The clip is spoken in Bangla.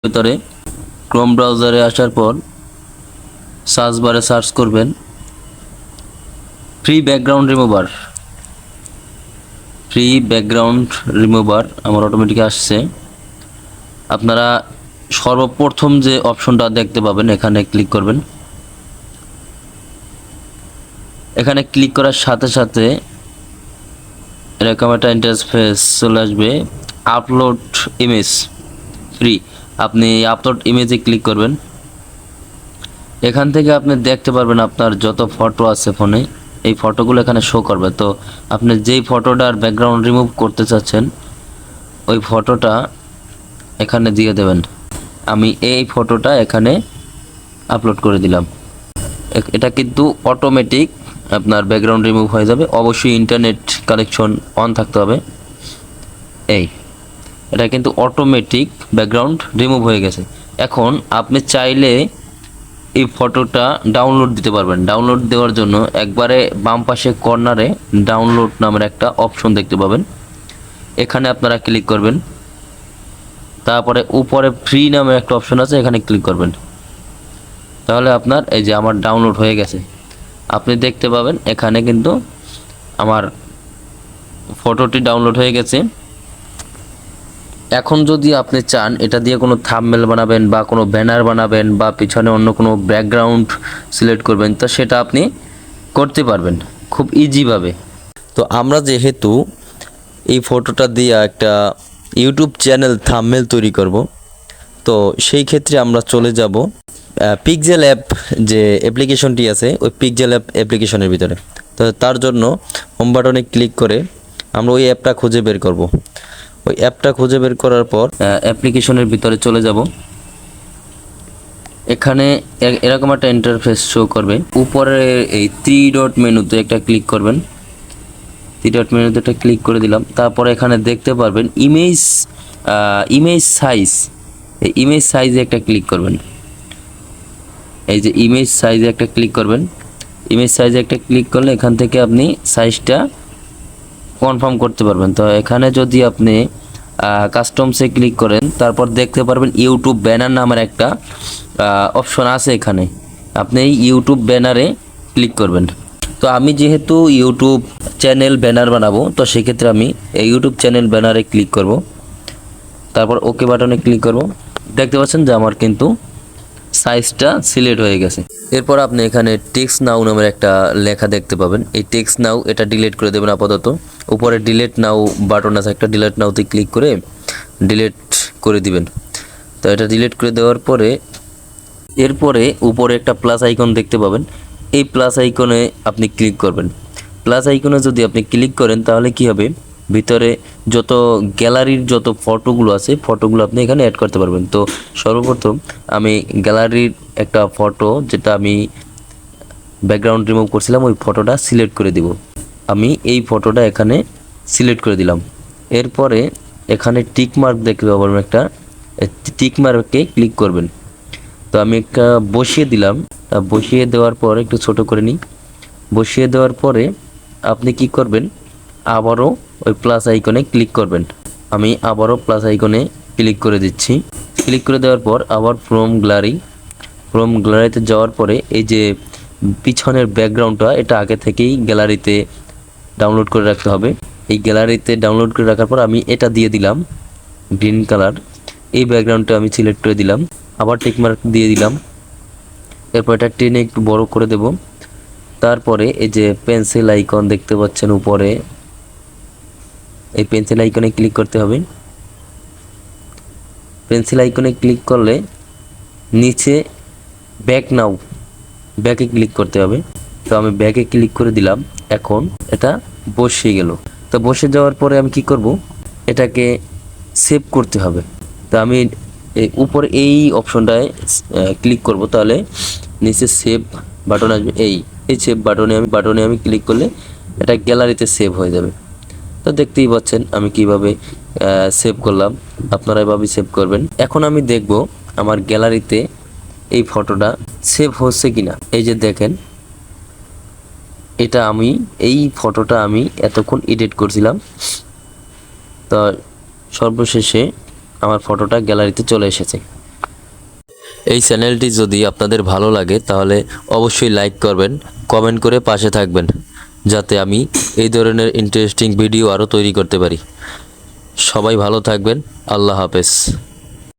ভিতরে ক্রোম ব্রাউজারে আসার পর সার্চ বারে সার্চ করবেন ফ্রি ব্যাকগ্রাউন্ড রিমুভার। আমার অটোমেটিক আসছে। আপনারা সর্বপ্রথম যে অপশনটা দেখতে পাবেন এখানে ক্লিক করবেন। এখানে ক্লিক করার সাথে সাথে এরকম একটা ইন্টারফেস চলে আসবে, আপলোড ইমেজ ফ্রি। আপনি আপলোড ইমেজে ক্লিক করবেন। এখান থেকে আপনি দেখতে পারবেন আপনার যত ফটো আছে ফোনে, এই ফটোগুলো এখানে শো করবে। তো আপনি যেই ফটোটার ব্যাকগ্রাউন্ড রিমুভ করতে চাচ্ছেন ওই ফটোটা এখানে দিয়ে দেবেন। আমি এই ফটোটা এখানে আপলোড করে দিলাম। এটা কিন্তু অটোমেটিক আপনার ব্যাকগ্রাউন্ড রিমুভ হয়ে যাবে। অবশ্যই ইন্টারনেট কানেকশন অন থাকতে হবে। এটা কিন্তু অটোমেটিক ব্যাকগ্রাউন্ড রিমুভ হয়ে গেছে। এখন আপনি চাইলে এই ফটোটা ডাউনলোড দিতে পারবেন। ডাউনলোড দেওয়ার জন্য একবারে বাম পাশে কর্নারে ডাউনলোড নামের একটা অপশন দেখতে পাবেন, এখানে আপনারা ক্লিক করবেন। তারপরে উপরে ফ্রি নামের একটা অপশন আছে, এখানে ক্লিক করবেন। তাহলে আপনার এই যে আমার ডাউনলোড হয়ে গেছে, আপনি দেখতে পাবেন এখানে কিন্তু আমার ফটোটি ডাউনলোড হয়ে গেছে। এখন যদি আপনি চান এটা দিয়ে কোনো থাম্বনেল বানাবেন বা কোনো ব্যানার বানাবেন বা পিছনে অন্য কোনো ব্যাকগ্রাউন্ড সিলেক্ট করবেন, তো সেটা আপনি করতে পারবেন খুব ইজিভাবে। তো আমরা যেহেতু এই ফটোটা দিয়ে একটা ইউটিউব চ্যানেল থাম্বনেল তৈরি করব, তো সেই ক্ষেত্রে আমরা চলে যাব পিক্সেল অ্যাপ যে অ্যাপ্লিকেশনটি আছে ওই পিক্সেল অ্যাপ অ্যাপ্লিকেশনের ভিতরে। তো তার জন্য হোম বাটনে ক্লিক করে আমরা ওই অ্যাপটা খুঁজে বের করব। ওই অ্যাপটা খুঁজে বের করার পর অ্যাপ্লিকেশনের ভিতরে চলে যাব। এখানে এরকম একটা ইন্টারফেস শো করবে। উপরে এই 3 ডট মেনুতে একটা ক্লিক করবেন। 3 ডট মেনুতে একটা ক্লিক করে দিলাম। তারপরে এখানে দেখতে পারবেন ইমেজ সাইজ। এই ইমেজ সাইজে একটা ক্লিক করবেন। এই যে ইমেজ সাইজে একটা ক্লিক করবেন। ইমেজ সাইজে একটা ক্লিক করলে এখান থেকে আপনি সাইজটা কনফার্ম করতে পারবেন। তো এখানে যদি আপনি কাস্টমসে ক্লিক করেন, তারপর দেখতে পারবেন ইউটিউব ব্যানার নামের একটা অপশন আছে। এখানে আপনি ইউটিউব ব্যানারে ক্লিক করবেন। তো আমি যেহেতু ইউটিউব চ্যানেল ব্যানার বানাবো, তো সেক্ষেত্রে আমি এই ইউটিউব চ্যানেল ব্যানারে ক্লিক করব। তারপর ওকে বাটনে ক্লিক করব। দেখতে পাচ্ছেন যে আমার কিন্তু সাইজটা সিলেক্ট হয়ে গেছে। এরপর আপনি এখানে টেক্সট নাও নামের একটা লেখা দেখতে পাবেন। এই টেক্সট নাও এটা ডিলিট করে দেবেন আপাতত। উপরে ডিলিট নাও বাটন আছে একটা, ডিলিট নাওতে ক্লিক করে ডিলিট করে দিবেন। তো এটা ডিলিট করে দেওয়ার পরে এরপরে উপরে একটা প্লাস আইকন দেখতে পাবেন। এই প্লাস আইকনে আপনি ক্লিক করবেন। প্লাস আইকনে যদি আপনি ক্লিক করেন তাহলে কি হবে, ভিতরে যত গ্যালারির যত ফটোগুলো আছে ফটোগুলো আপনি এখানে অ্যাড করতে পারবেন। তো সর্বপ্রথম আমি গ্যালারির একটা ফটো যেটা আমি ব্যাকগ্রাউন্ড রিমুভ করছিলাম ওই ফটোটা সিলেক্ট করে দিব। আমি এই ফটোটা এখানে সিলেক্ট করে দিলাম। এরপরে এখানে টিক মার্ক দেখতে পাবেন একটা, টিক মার্কে ক্লিক করবেন। তো আমি একটা বসিয়ে দিলাম। বসিয়ে দেওয়ার পর একটু ছোট করে নিই। বসিয়ে দেওয়ার পরে আপনি কি করবেন, আবারও ওই প্লাস আইকনে ক্লিক করবেন। আমি আবারও প্লাস আইকনে ক্লিক করে দিচ্ছি। ক্লিক করে দেওয়ার পর আবার ফ্রম গ্যালারিতে যাওয়ার পরে এই যে পিছনের ব্যাকগ্রাউন্ডটা এটা আগে থেকেই গ্যালারিতে ডাউনলোড করে রাখতে হবে। এই গ্যালারিতে ডাউনলোড করে রাখার পর আমি এটা দিয়ে দিলাম গ্রিন কালার। এই ব্যাকগ্রাউন্ডটা আমি সিলেক্ট করে দিলাম, আবার টিকমার্ক দিয়ে দিলাম। এরপর এটা টেনে একটু বড় করে দেব। তারপরে এই যে পেন্সিল আইকন দেখতে পাচ্ছেন উপরে, এই পেন্সিল আইকনে ক্লিক করতে হবে। পেন্সিল আইকনে ক্লিক করলে নিচে ব্যাকে ক্লিক করতে হবে। তো আমি ব্যাকে ক্লিক করে দিলাম। এখন এটা বসে গেল। তো বসে যাওয়ার পরে আমি কি করব, এটাকে সেভ করতে হবে। তো আমি উপরে এই অপশনটায় ক্লিক করব, তাহলে নিচে সেভ বাটন আসবে। এই সেভ বাটনে আমি ক্লিক করলে এটা গ্যালারিতে সেভ হয়ে যাবে। তো দেখতেই পাচ্ছেন আমি কিভাবে সেভ করলাম, আপনারা এভাবেই সেভ করবেন। এখন আমি দেখব আমার গ্যালারিতে এই ফটোটা সেভ হচ্ছে কিনা। এই যে দেখেন, এই ফটোটা আমি এতক্ষণ এডিট করছিলাম। তো সর্বশেষে আমার ফটোটা গ্যালারিতে চলে এসেছে। এই চ্যানেলটি যদি আপনাদের ভালো লাগে তাহলে অবশ্যই লাইক করবেন, কমেন্ট করে পাশে থাকবেন, যাতে আমি এই ধরনের ইন্টারেস্টিং ভিডিও আরও তৈরি করতে পারি। সবাই ভালো থাকবেন। আল্লাহ হাফেজ।